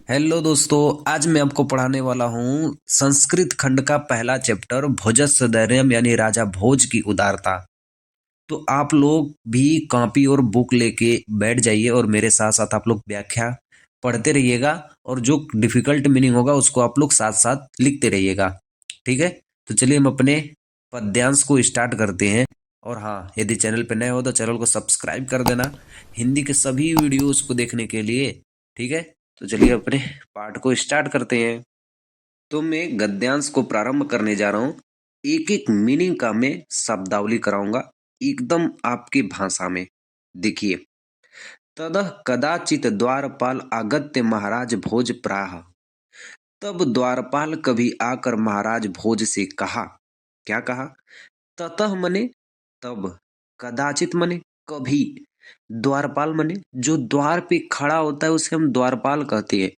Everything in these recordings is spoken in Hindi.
हेलो दोस्तों, आज मैं आपको पढ़ाने वाला हूँ संस्कृत खंड का पहला चैप्टर भोजस्य धैर्यम यानी राजा भोज की उदारता। तो आप लोग भी कॉपी और बुक लेके बैठ जाइए और मेरे साथ साथ आप लोग व्याख्या पढ़ते रहिएगा और जो डिफिकल्ट मीनिंग होगा उसको आप लोग साथ साथ लिखते रहिएगा। ठीक है, तो चलिए हम अपने पद्यांश को स्टार्ट करते हैं। और हाँ, यदि चैनल पर नए हो तो चैनल को सब्सक्राइब कर देना हिंदी के सभी वीडियोस को देखने के लिए। ठीक है, तो चलिए अपने पाठ को स्टार्ट करते हैं। तो मैं गद्यांश को प्रारंभ करने जा रहा हूँ। एक एक मीनिंग का मैं शब्दावली कराऊंगा एकदम आपकी भाषा में। देखिए, ततः कदाचित द्वारपाल आगत्य महाराज भोज प्राह। तब द्वारपाल कभी आकर महाराज भोज से कहा। क्या कहा? ततः मने तब, कदाचित मने कभी, द्वारपाल मने जो द्वार पे खड़ा होता है उसे हम द्वारपाल कहते हैं।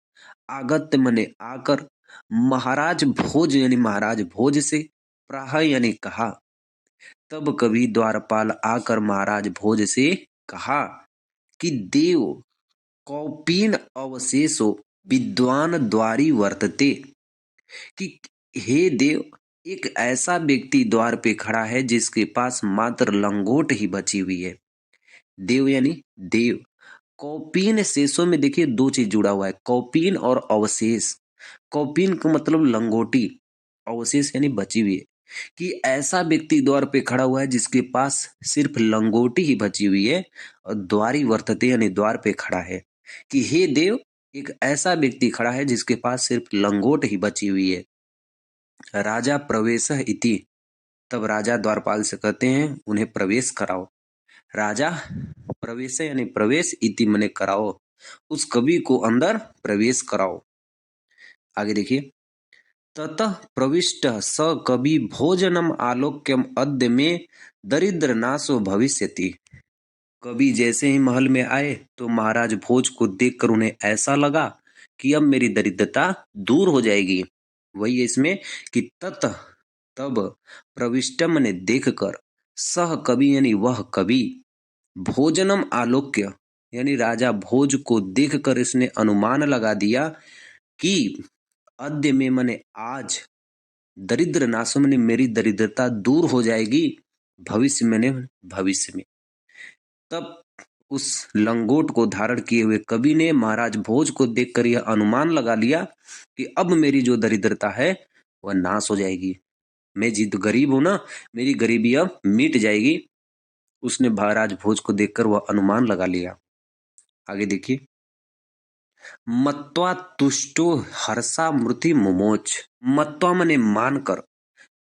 आगत्य मने आकर, महाराज भोज यानी महाराज भोज से, प्राह यानी कहा। तब कभी द्वारपाल आकर महाराज भोज से कहा कि देव कौपीन अवशेषो विद्वान द्वारी वर्तते। कि हे देव, एक ऐसा व्यक्ति द्वार पे खड़ा है जिसके पास मात्र लंगोट ही बची हुई है। देव यानी देव। कौपीन शेषों में देखिए दो चीज जुड़ा हुआ है, कौपीन और अवशेष। कौपीन का मतलब लंगोटी, अवशेष यानी बची हुई है। कि ऐसा व्यक्ति द्वार पे खड़ा हुआ है जिसके पास सिर्फ लंगोटी ही बची हुई है और द्वारी वर्तते यानी द्वार पे खड़ा है। कि हे देव, एक ऐसा व्यक्ति खड़ा है जिसके पास सिर्फ लंगोट ही बची हुई है। राजा प्रवेश इति। तब राजा द्वारपाल से कहते हैं उन्हें प्रवेश कराओ। राजा प्रवेश यानी प्रवेश, इति मने कराओ, उस कवि को अंदर प्रवेश कराओ। आगे देखिए, ततः प्रविष्ट स कवि भोजनम आलोक्यम अद्य में दरिद्र नाशो भविष्यति। कवि जैसे ही महल में आए तो महाराज भोज को देखकर उन्हें ऐसा लगा कि अब मेरी दरिद्रता दूर हो जाएगी। वही है इसमें कि ततः तब, प्रविष्टम ने देखकर, सह कवि यानी वह कवि, भोजनम आलोक्य यानी राजा भोज को देखकर इसने अनुमान लगा दिया कि अद्य में मने आज, दरिद्र नाशो मने मेरी दरिद्रता दूर हो जाएगी, भविष्य मैंने भविष्य में। तब उस लंगोट को धारण किए हुए कवि ने महाराज भोज को देखकर यह अनुमान लगा लिया कि अब मेरी जो दरिद्रता है वह नाश हो जाएगी। मैं जित गरीब हूं ना, मेरी गरीबी अब मिट जाएगी। उसने महाराज भोज को देखकर वह अनुमान लगा लिया। आगे देखिए, मत्वा तुष्टो हर्षा मृति मुमोच। मत्वा मने मानकर,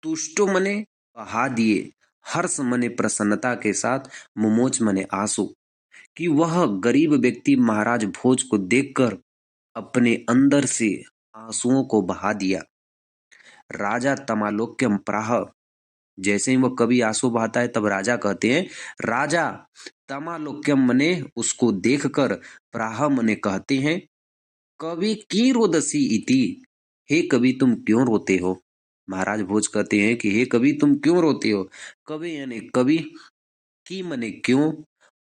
तुष्टो मने बहा दिए, हर्ष मने प्रसन्नता के साथ, मुमोच मने आंसू। कि वह गरीब व्यक्ति महाराज भोज को देखकर अपने अंदर से आंसुओं को बहा दिया। राजा तमालोक्यम प्राह। जैसे ही वह कवि आंसू बहाता है तब राजा कहते हैं, राजा तमालोक्यम मने उसको देखकर, प्राह मने कहते हैं, कवि की रोदसी इति। हे कवि तुम क्यों रोते हो? महाराज भोज कहते हैं कि हे कवि तुम क्यों रोते हो? कवि यानी कवि, की मने क्यों,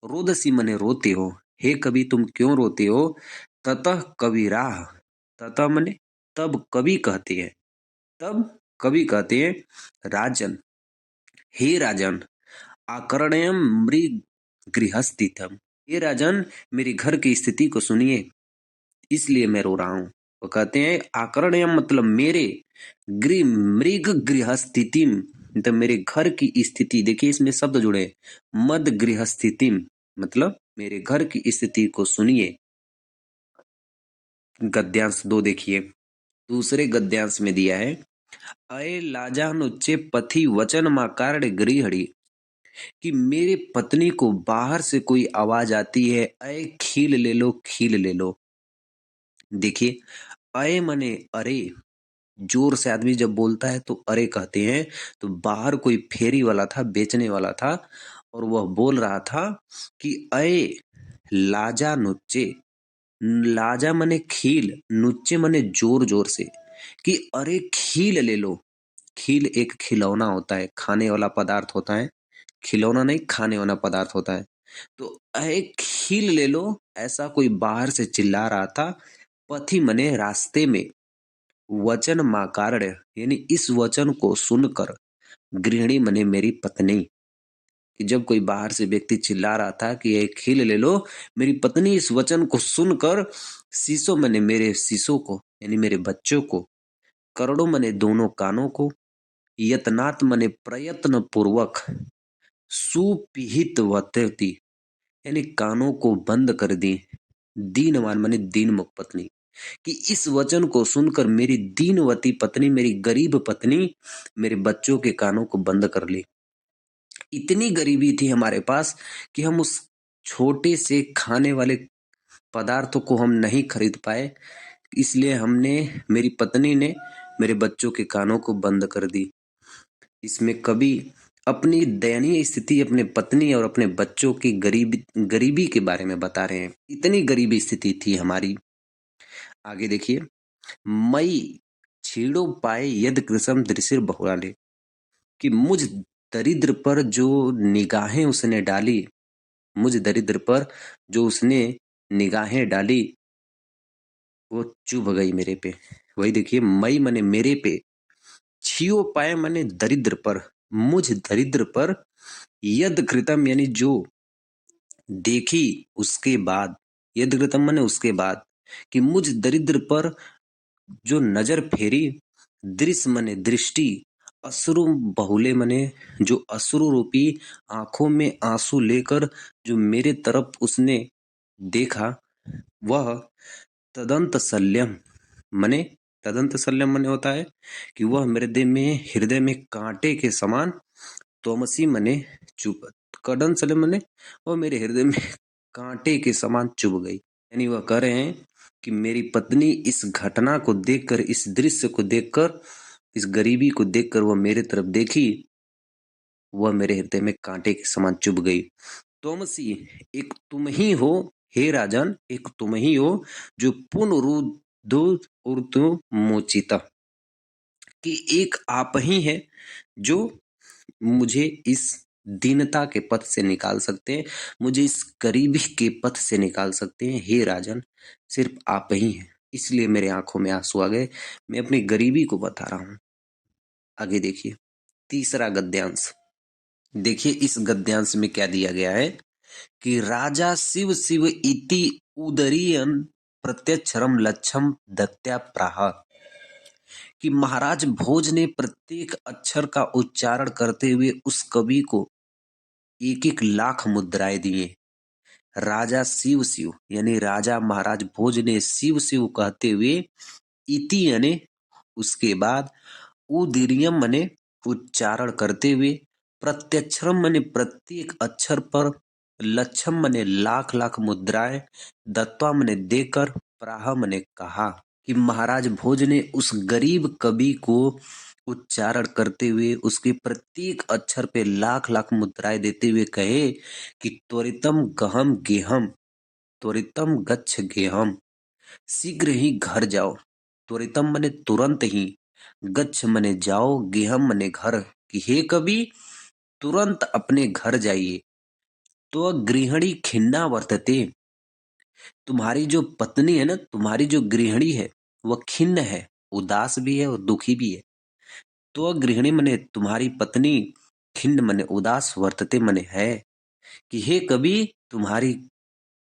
रोदसी मने रोते हो। हे कवि तुम क्यों रोते हो? ततः कविराह। ततः मने तब कवि कहते हैं, तब कवि कहते हैं, राजन, हे राजन, आकर्ण्यम मृग गृहस्थितम। हे राजन, मेरी घर की स्थिति को सुनिए, इसलिए मैं रो रहा हूं। वो कहते हैं आकर्ण्यम मतलब मेरे, गृह मृग गृहस्थितिम मतलब मेरे घर की स्थिति। देखिए इसमें शब्द जुड़े, मद गृहस्थितिम मतलब मेरे घर की स्थिति को सुनिए। गद्यांश 2 देखिए, दूसरे गद्यांश में दिया है, अय लाजानुच्चे पथि वचन माकार गृहणी। कि मेरे पत्नी को बाहर से कोई आवाज आती है, अय खील ले लो, खील ले लो। देखिए, अय मने अरे, जोर से आदमी जब बोलता है तो अरे कहते हैं। तो बाहर कोई फेरी वाला था, बेचने वाला था, और वह बोल रहा था कि अय लाजा नुच्चे। लाजा मने खील, नुच्चे मने जोर जोर से, कि अरे खील ले लो। खील एक खिलौना होता है, खाने वाला पदार्थ होता है, खिलौना नहीं खाने वाला पदार्थ होता है। तो अरे खील ले लो, ऐसा कोई बाहर से चिल्ला रहा था। पथि मने रास्ते में, वचन माकार्य यानी इस वचन को सुनकर, गृहिणी मने मेरी पत्नी, कि जब कोई बाहर से व्यक्ति चिल्ला रहा था कि ये खील ले लो, मेरी पत्नी इस वचन को सुनकर, शीशो मने मेरे शीशो को यानी मेरे बच्चों को, करोड़ों मने दोनों कानों को, यत्नात् मने प्रयत्न पूर्वक, सुपिहित वतती यानी कानों को बंद कर दी, दीनवान माने दीनमुख पत्नी, कि इस वचन को सुनकर मेरी दीनवती पत्नी, मेरी गरीब पत्नी मेरे बच्चों के कानों को बंद कर ली। इतनी गरीबी थी हमारे पास कि हम उस छोटे से खाने वाले पदार्थों को हम नहीं खरीद पाए, इसलिए हमने, मेरी पत्नी ने मेरे बच्चों के कानों को बंद कर दी। इसमें कवि अपनी दयनीय स्थिति, अपने पत्नी और अपने बच्चों की गरीबी के बारे में बता रहे हैं। इतनी गरीबी स्थिति थी हमारी। आगे देखिए, मई छीड़ो पाए यद कृषम दृशिर बहुराले, कि मुझ दरिद्र पर जो निगाहें उसने डाली, मुझ दरिद्र पर जो उसने निगाहें डाली, वो चुभ गई मेरे पे। वही देखिए, मई मने मेरे पे, छियो पाए मने दरिद्र पर, मुझ दरिद्र पर, यद कृतम यानी जो देखी उसके बाद, यद कृतम मने उसके बाद, कि मुझ दरिद्र पर जो नजर फेरी, दृश्य मने दृष्टि, अश्रु बहुले मने जो अश्रु रूपी आंखों में आंसू लेकर जो मेरे तरफ उसने देखा, वह तदंत शल्यम मने, तदंत शल्यम मने होता है कि वह मेरे हृदय में कांटे के समान, तोमसी मने चुभ, कदन शल्यम मने वह मेरे हृदय में कांटे के समान चुभ गई। यानी वह कह रहे हैं कि मेरी पत्नी इस घटना को देखकर, इस दृश्य को देखकर, इस गरीबी को देखकर वह मेरे तरफ देखी, वह मेरे हृदय में कांटे के समान चुभ गई। तोमसी, एक तुम ही हो हे राजन, एक तुम ही हो जो पुनरुद्धो ऊर्ध्व मोचिता, कि एक आप ही है जो मुझे इस दीनता के पथ से निकाल सकते हैं, मुझे इस गरीबी के पथ से निकाल सकते हैं। हे राजन, सिर्फ आप ही हैं, इसलिए मेरे आंखों में आंसू आ गए, मैं अपनी गरीबी को बता रहा हूं। आगे देखिए, तीसरा गद्यांश। देखिए इस गद्यांश में क्या दिया गया है कि राजा शिव शिव इति उदरीयन प्रत्यक्षरम लक्षम दत्या प्राह, कि महाराज भोज ने प्रत्येक अक्षर का उच्चारण करते हुए उस कवि को 1-1 लाख मुद्राएं दिए। राजा शिव शिव यानी राजा महाराज भोज ने शिव शिव कहते हुए, इति यानी उसके बाद, उदीरियम मने उच्चारण करते हुए, प्रत्यक्षरम मने प्रत्येक अक्षर पर, लक्षम मने लाख लाख मुद्राएं, दत्वा मने देकर, प्राह मने कहा, कि महाराज भोज ने उस गरीब कवि को उच्चारण करते हुए उसके प्रत्येक अक्षर पे लाख लाख मुद्राएं देते हुए कहे कि त्वरितम गहम गेहम, त्वरितम गच्छ गेहम, शीघ्र ही घर जाओ, त्वरितम मने तुरंत ही, गच्छ मने जाओ, गेहम मने घर, कि हे कवि तुरंत अपने घर जाइए। तो गृहिणी खिन्ना वर्तते, तुम्हारी जो पत्नी है ना, तुम्हारी जो गृहिणी है वह खिन्न है, उदास भी है और दुखी भी है। तो गृहिणी मने तुम्हारी पत्नी, खिन्न मने उदास, वर्तते मने है, कि हे कवि तुम्हारी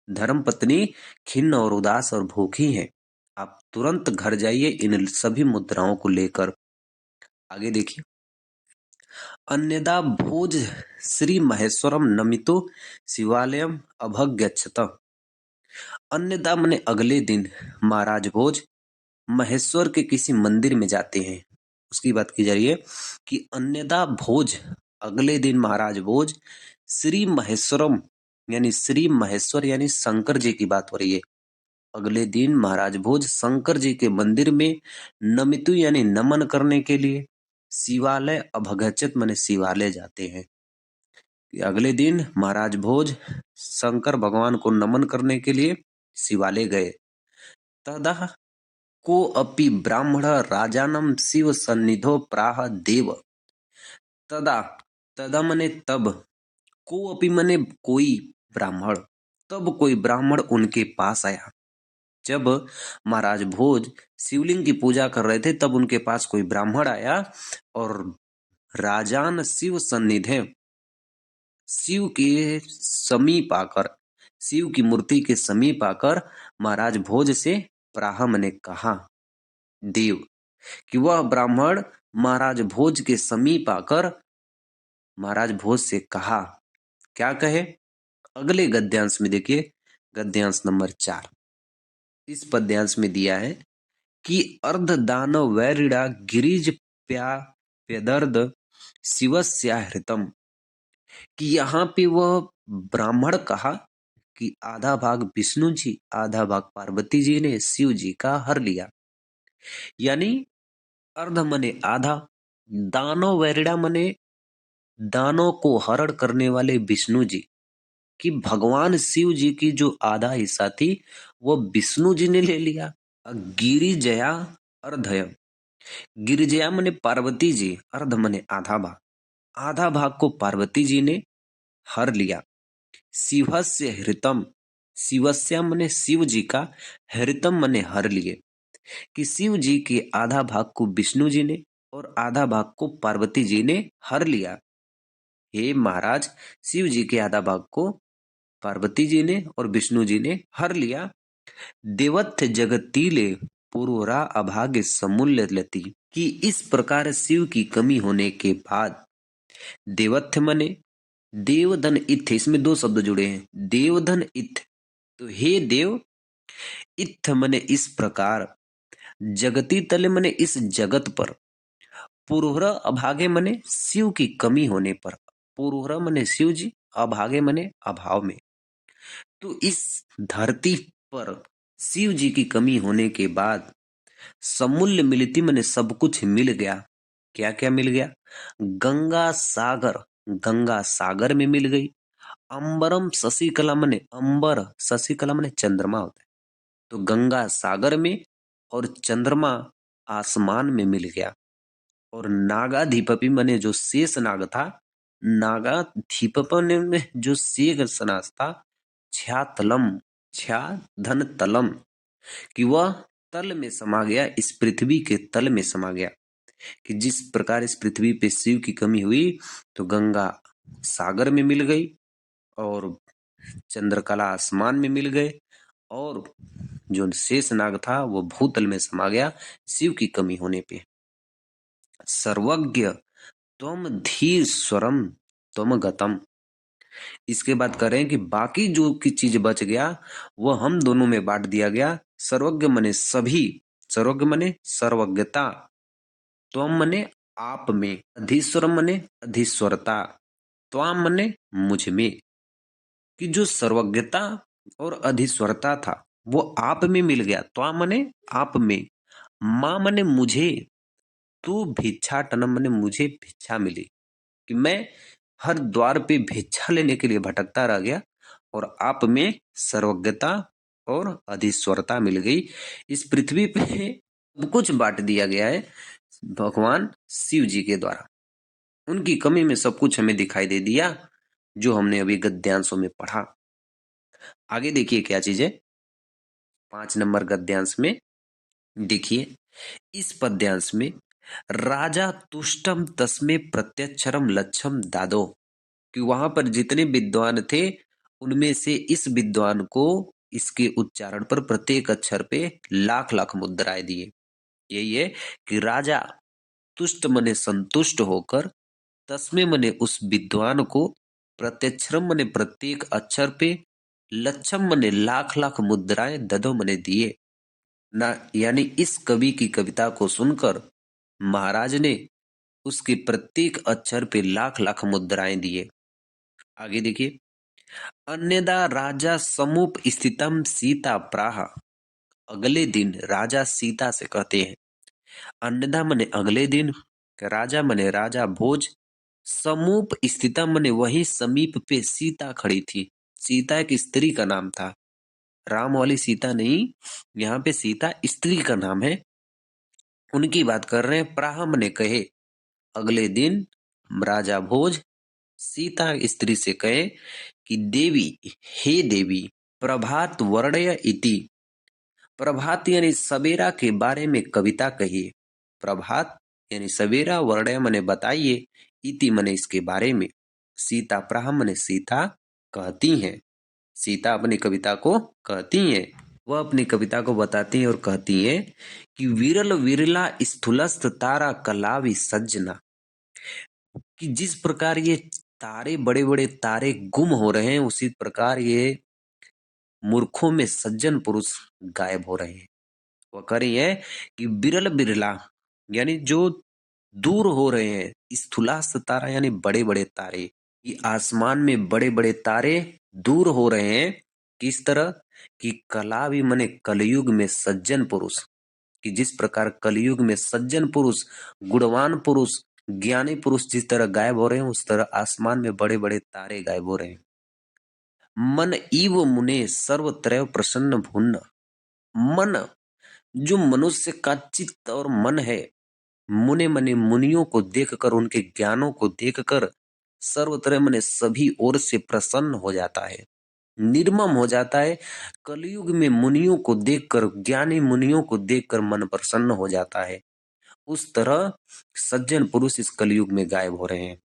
धर्म पत्नी खिन्न और उदास और भूखी है, आप तुरंत घर जाइए इन सभी मुद्राओं को लेकर। आगे देखिए, अन्यदा भोज श्री महेश्वरम नमितो शिवालयम अभगच्छत, अन्यदा मने अगले दिन महाराज भोज महेश्वर के किसी मंदिर में जाते हैं। उसकी बात की जा रही है कि अन्यदा भोज, अगले दिन महाराज भोज, श्री महेश्वरम यानी श्री महेश्वर यानी शंकर जी की बात हो रही है। अगले दिन महाराज भोज शंकर जी के मंदिर में नमितु यानी नमन करने के लिए, शिवालय अभगच्छत माने शिवालय जाते हैं। अगले दिन महाराज भोज शंकर भगवान को नमन करने के लिए शिवालय गए। तदा को अपि ब्राह्मण राजानम शिव सन्निधो प्राह देव, तदा, तदा मने तब, को अपि मने कोई ब्राह्मण, तब कोई ब्राह्मण उनके पास आया। जब महाराज भोज शिवलिंग की पूजा कर रहे थे तब उनके पास कोई ब्राह्मण आया और राजान शिव सन्निधे, शिव के समीप आकर, शिव की मूर्ति के समीप आकर महाराज भोज से प्राह ने कहा, देव, कि वह ब्राह्मण महाराज भोज के समीप आकर महाराज भोज से कहा, क्या कहे? अगले गद्यांश में देखिए, गद्यांश नंबर 4 इस पद्यांश में दिया है कि अर्ध दानव वैरिड़ा गिरिज प्यदर्द शिवस्या हृतम, कि यहाँ पे वह ब्राह्मण कहा कि आधा भाग विष्णु जी, आधा भाग पार्वती जी ने शिव जी का हर लिया। यानी अर्ध मने आधा, दानव वैरिड़ा मने दानों को हरण करने वाले विष्णु जी, कि भगवान शिव जी की जो आधा हिस्सा थी वो विष्णु जी ने ले लिया। गिरिजया अर्धय, गिरिजया मने पार्वती जी, अर्ध मने आधा भाग, आधा भाग को पार्वती जी ने हर लिया। शिवस्य हृतम, शिवस्य मने शिव जी का, हृतम मने हर लिए, कि शिव जी के आधा भाग को विष्णु जी ने और आधा भाग को पार्वती जी ने हर लिया। हे महाराज, शिव जी के आधा भाग को पार्वती जी ने और विष्णु जी ने हर लिया। देवत्थ जगतीले पुरोरा अभाग्य समूल्य लती, कि इस प्रकार शिव की कमी होने के बाद, देवत्थ मने देवधन इत्थ, इसमें दो शब्द जुड़े हैं, देवधन इत्थ, तो हे देव, इत्थ मने इस प्रकार, जगती तले मने इस जगत पर, पुरोहर अभागे मने शिव की कमी होने पर, पुरोहर मने शिव जी, अभागे मने अभाव में, तो इस धरती पर शिव जी की कमी होने के बाद समूल्य मिलती मने सब कुछ मिल गया। क्या क्या मिल गया? गंगा सागर, गंगा सागर में मिल गई। अंबरम शशिकला मने अंबर, शशिकला मने चंद्रमा होता है, तो गंगा सागर में और चंद्रमा आसमान में मिल गया। और नागाधिपति मने जो शेष नाग था, नागाधिपति में जो शेष नाग था, छ्यातलम, छ्या धन तलम, कि वह तल में समा गया, इस पृथ्वी के तल में समा गया। कि जिस प्रकार इस पृथ्वी पे शिव की कमी हुई तो गंगा सागर में मिल गई और चंद्रकला आसमान में मिल गए, और जो शेष नाग था वो भूतल में समा गया शिव की कमी होने पे। सर्वज्ञ त्वम धीर स्वरम त्वम गतम, इसके बाद करें कि बाकी जो की चीज बच गया वो हम दोनों में बांट दिया गया। सर्वज्ञ मने सभी, सर्वज्ञ मने सर्वज्ञता, त्वम मने आप में, अधीश्वरम मने अधीश्वरता, त्वाम मने मुझ में, कि जो सर्वज्ञता और अधीश्वरता था वो आप में मिल गया। त्वाम मने आप में, मां मने मुझे, तू भिक्षाटनम मने मुझे भिक्षा मिली, कि मैं हर द्वार पे भिक्षा लेने के लिए भटकता रह गया और आप में सर्वज्ञता और अधीश्वरता मिल गई। इस पृथ्वी पे सब कुछ बांट दिया गया है भगवान शिव जी के द्वारा। उनकी कमी में सब कुछ हमें दिखाई दे दिया जो हमने अभी गद्यांशों में पढ़ा। आगे देखिए क्या चीज है 5 नंबर गद्यांश में। देखिए इस पद्यांश में, राजा तुष्टम तस्मे प्रत्यक्षरम लक्षम दादो, कि वहां पर जितने विद्वान थे उनमें से इस विद्वान को इसके उच्चारण पर प्रत्येक अक्षर पे लाख लाख मुद्राएं दिए। यही है कि राजा तुष्ट मने संतुष्ट होकर, तस्मे मने उस विद्वान को, प्रत्यक्षरम मने प्रत्येक अक्षर पे, लक्षम मने लाख लाख मुद्राएं, ददो मने दिए ना, यानी इस कवि की कविता को सुनकर महाराज ने उसके प्रत्येक अक्षर पे लाख लाख मुद्राएं दिए। आगे देखिए, अन्यदा राजा समुप स्थितम सीता प्राह, अगले दिन राजा सीता से कहते हैं, अन्यदा मने अगले दिन, राजा मने राजा भोज, समूप स्थितम मने वही समीप पे सीता खड़ी थी। सीता एक स्त्री का नाम था, राम वाली सीता नहीं, यहाँ पे सीता स्त्री का नाम है, उनकी बात कर रहे हैं। प्राह मने कहे, अगले दिन राजा भोज सीता स्त्री से कहे कि देवी, हे देवी, प्रभात वर्णय इति, प्रभात यानी सवेरा के बारे में कविता कहिए। प्रभात यानी सवेरा, वर्णय मने बताइए, इति मने इसके बारे में, सीता प्राह मने सीता कहती हैं। सीता अपनी कविता को कहती हैं, वह अपनी कविता को बताती हैं और कहती हैं कि विरल विरला स्थूलस्थ तारा कलावी सज्जना, कि जिस प्रकार ये तारे, बड़े बड़े तारे गुम हो रहे हैं, उसी प्रकार ये मूर्खों में सज्जन पुरुष गायब हो रहे हैं। वह कह रही है कि बिरल बिरला यानी जो दूर हो रहे हैं, स्थूलास्त तारा यानी बड़े बड़े तारे, ये आसमान में बड़े बड़े तारे दूर हो रहे हैं। किस तरह कि कला भी मने कलयुग में सज्जन पुरुष, कि जिस प्रकार कलयुग में सज्जन पुरुष, गुणवान पुरुष, ज्ञानी पुरुष जिस तरह गायब हो रहे हैं, उस तरह आसमान में बड़े बड़े तारे गायब हो रहे हैं। मन इव मुने सर्वत्रैव प्रसन्न भुन्न, मन जो मनुष्य का चित्त और मन है, मुने मने मुनियों को देखकर, उनके ज्ञानों को देखकर, सर्वत्र मने सभी ओर से प्रसन्न हो जाता है, निर्मम हो जाता है। कलयुग में मुनियों को देखकर, ज्ञानी मुनियों को देखकर मन प्रसन्न हो जाता है। उस तरह सज्जन पुरुष इस कलयुग में गायब हो रहे हैं।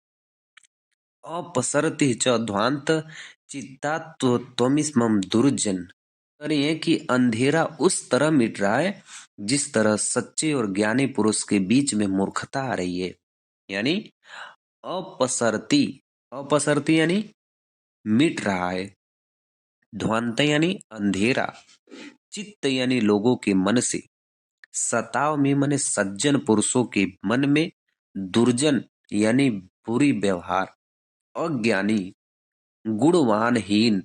अपसरति च ध्वांत चित्ता त्वमिस्मम दुर्जन, रही है कि अंधेरा उस तरह मिट रहा है जिस तरह सच्चे और ज्ञानी पुरुष के बीच में मूर्खता आ रही है। यानी अपसरती, अपसरती यानी मिट रहा है, ध्वांत यानी अंधेरा, चित्त यानी लोगों के मन से, सताव में मने सज्जन पुरुषों के मन में, दुर्जन यानी बुरी व्यवहार, अज्ञानी, गुणवानहीन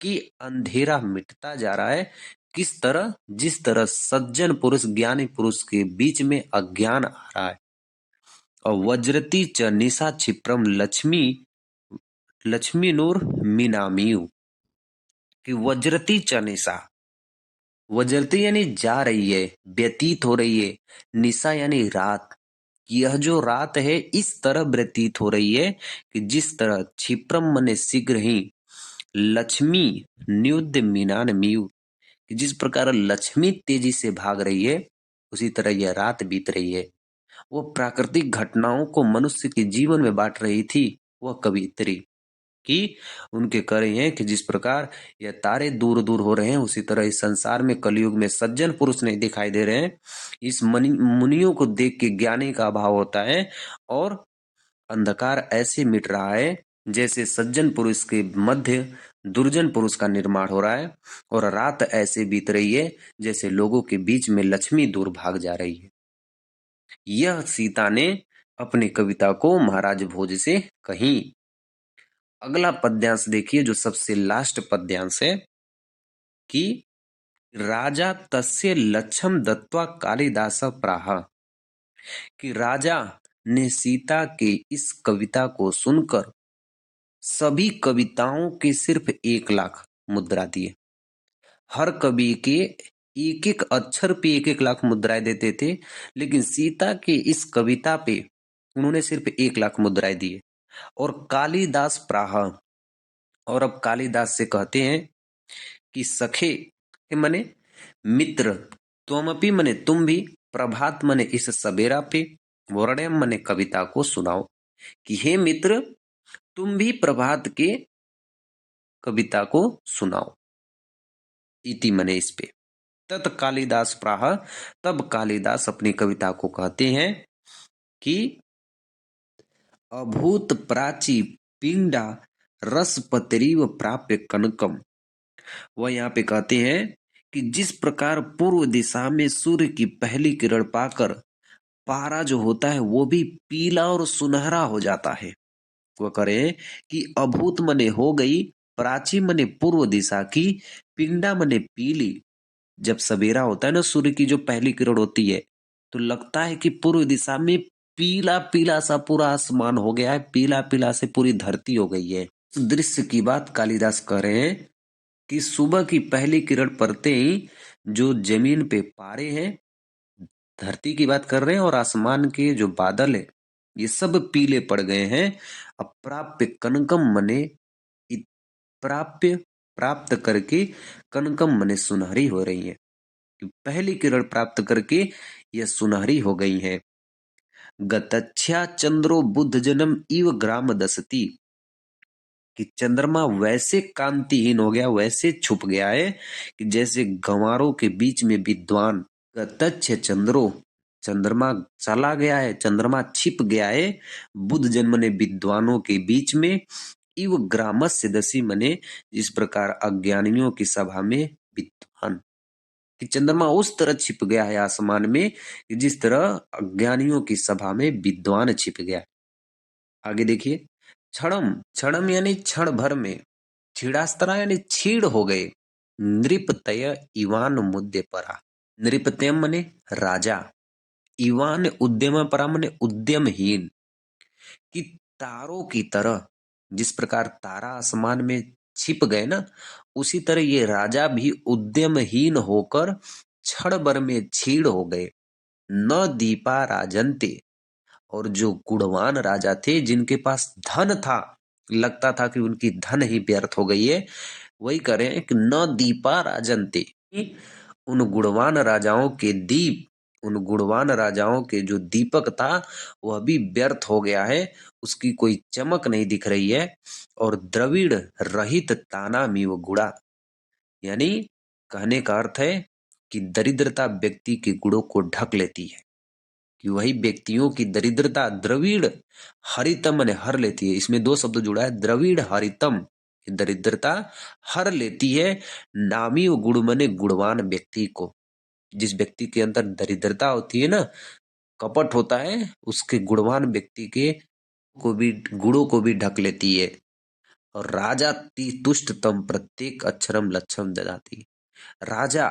कि अंधेरा मिटता जा रहा है। किस तरह? जिस तरह सज्जन पुरुष, ज्ञानी पुरुष के बीच में अज्ञान आ रहा है। और वज्रती च निशा क्षिप्रम लक्ष्मी, लक्ष्मी नूर मीनामीयु, कि वज्रती च निशा, वज्रती यानी जा रही है, व्यतीत हो रही है, निशा यानी रात, यह जो रात है इस तरह व्यतीत हो रही है कि जिस तरह क्षिप्रम मने शीघ्र ही, लक्ष्मी न्युद्ध मीनान मियु, कि जिस प्रकार लक्ष्मी तेजी से भाग रही है, उसी तरह यह रात बीत रही है। वो प्राकृतिक घटनाओं को मनुष्य के जीवन में बांट रही थी वह कवियत्री, कि उनके कह रही हैं कि जिस प्रकार यह तारे दूर दूर हो रहे हैं, उसी तरह इस संसार में कलयुग में सज्जन पुरुष नहीं दिखाई दे रहे हैं। इस मुनियों को देख के ज्ञानी का अभाव होता है, और अंधकार ऐसे मिट रहा है जैसे सज्जन पुरुष के मध्य दुर्जन पुरुष का निर्माण हो रहा है, और रात ऐसे बीत रही है जैसे लोगों के बीच में लक्ष्मी दूर भाग जा रही है। यह सीता ने अपनी कविता को महाराज भोज से कही। अगला पद्यांश देखिए, जो सबसे लास्ट पद्यांश है, कि राजा तस्य लक्ष्यम दत्वा कालिदास प्राह, कि राजा ने सीता के इस कविता को सुनकर सभी कविताओं के सिर्फ 1 लाख मुद्रा दिए। हर कवि के एक एक अक्षर पे 1-1 लाख मुद्राएं देते थे, लेकिन सीता के इस कविता पे उन्होंने सिर्फ 1 लाख मुद्राएं दिए। और कालिदास प्राह, और अब कालिदास से कहते हैं कि सखे के मने मित्र, त्वमपि मने तुम भी, प्रभात मने इस सवेरा पे, वर्ण्यम मने कविता को सुनाओ, कि हे मित्र तुम भी प्रभात के कविता को सुनाओ, इति मने इस पे। तत् कालिदास प्राह, तब कालिदास अपनी कविता को कहते हैं कि अभूत प्राची पिंडा रसपतरीव प्राप्य कनकम, वह यहाँ पे कहते हैं कि जिस प्रकार पूर्व दिशा में सूर्य की पहली किरण पाकर पारा जो होता है वो भी पीला और सुनहरा हो जाता है, वह करे कि अभूत मने हो गई, प्राची मने पूर्व दिशा की, पिंडा मने पीली। जब सवेरा होता है ना, सूर्य की जो पहली किरण होती है, तो लगता है कि पूर्व दिशा में पीला पीला सा पूरा आसमान हो गया है, पीला पीला से पूरी धरती हो गई है। इस दृश्य की बात कालिदास कह रहे हैं कि सुबह की पहली किरण पड़ते ही जो जमीन पे पारे हैं, धरती की बात कर रहे हैं, और आसमान के जो बादल है ये सब पीले पड़ गए हैं। अप्राप्य कनकम मने प्राप्य, प्राप्त करके, कनकम मने सुनहरी हो रही है। कि पहली किरण प्राप्त करके यह सुनहरी हो गई हैं। गतच्छा चंद्रो बुध जन्म इव ग्राम दसती, कि चंद्रमा वैसे कांतिहीन हो गया, वैसे छुप गया है कि जैसे गंवारों के बीच में विद्वान। गतच्छ चंद्रो, चंद्रमा चला गया है, चंद्रमा छिप गया है, बुध जन्म ने विद्वानों के बीच में, इव ग्रामस्य दसी मने जिस प्रकार अज्ञानियों की सभा में विद्वान, कि चंद्रमा उस तरह छिप गया है आसमान में कि जिस तरह अज्ञानियों की सभा में विद्वान छिप गया। आगे देखिए, क्षणम, क्षणम यानी क्षण भर में, छीड़ास्तरा यानी छीड़ हो गए, नृपतय इवान मुद्दे परा, नृपतयम मने राजा, इवान उद्यम परा मने उद्यमहीन, कि तारों की तरह, जिस प्रकार तारा आसमान में छिप गए ना, उसी तरह ये राजा भी उद्यमहीन होकर क्षण भर में छीड़ हो गए। न दीपा राजन्ते, और जो गुणवान राजा थे जिनके पास धन था, लगता था कि उनकी धन ही व्यर्थ हो गई है, वही कह रहे हैं कि न दीपा राजन्ते, उन गुणवान राजाओं के दीप, उन गुणवान राजाओं के जो दीपक था वह भी व्यर्थ हो गया है, उसकी कोई चमक नहीं दिख रही है। और द्रविड़ रहित ताना मीव गुड़ा, यानी कहने का अर्थ है कि दरिद्रता व्यक्ति के गुणों को ढक लेती है, कि वही व्यक्तियों की दरिद्रता, द्रविड़ हरितम ने हर लेती है, इसमें दो शब्द जुड़ा है, द्रविड़ हरितम, दरिद्रता हर लेती है, नामी व गुण मने गुणवान व्यक्ति को, जिस व्यक्ति के अंदर दरिद्रता होती है ना, कपट होता है, उसके गुणवान व्यक्ति के को भी, गुणों को भी ढक लेती है। और राजा ती तुष्ट तम प्रत्येक अक्षरम लक्षम ददाती, राजा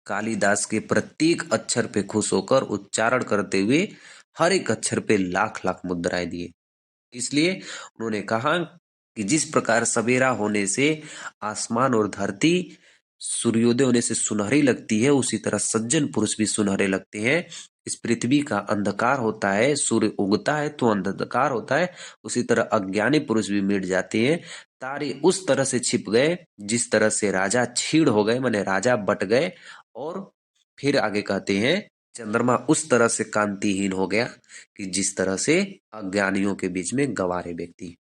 कालिदास के प्रत्येक अक्षर पे खुश होकर उच्चारण करते हुए हर एक अक्षर पे लाख लाख मुद्राएं दिए। इसलिए उन्होंने कहा कि जिस प्रकार सवेरा होने से आसमान और धरती सूर्योदय होने से सुनहरी लगती है, उसी तरह सज्जन पुरुष भी सुनहरे लगते हैं। इस पृथ्वी का अंधकार होता है, सूर्य उगता है तो अंधकार होता है, उसी तरह अज्ञानी पुरुष भी मिट जाते हैं। तारे उस तरह से छिप गए जिस तरह से राजा छीड़ हो गए, माने राजा बट गए। और फिर आगे कहते हैं, चंद्रमा उस तरह से कांतिहीन हो गया कि जिस तरह से अज्ञानियों के बीच में गंवारे व्यक्ति।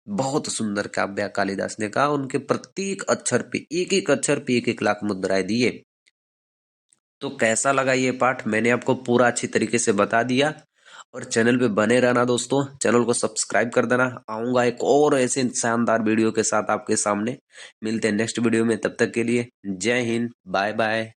बहुत सुंदर काव्य कालिदास ने कहा, उनके प्रत्येक अक्षर पे, एक एक अक्षर पे एक एक लाख मुद्राएं दिए। तो कैसा लगा ये पाठ, मैंने आपको पूरा अच्छी तरीके से बता दिया। और चैनल पे बने रहना दोस्तों, चैनल को सब्सक्राइब कर देना। आऊंगा एक और ऐसे शानदार वीडियो के साथ आपके सामने। मिलते हैं नेक्स्ट वीडियो में, तब तक के लिए जय हिंद, बाय बाय।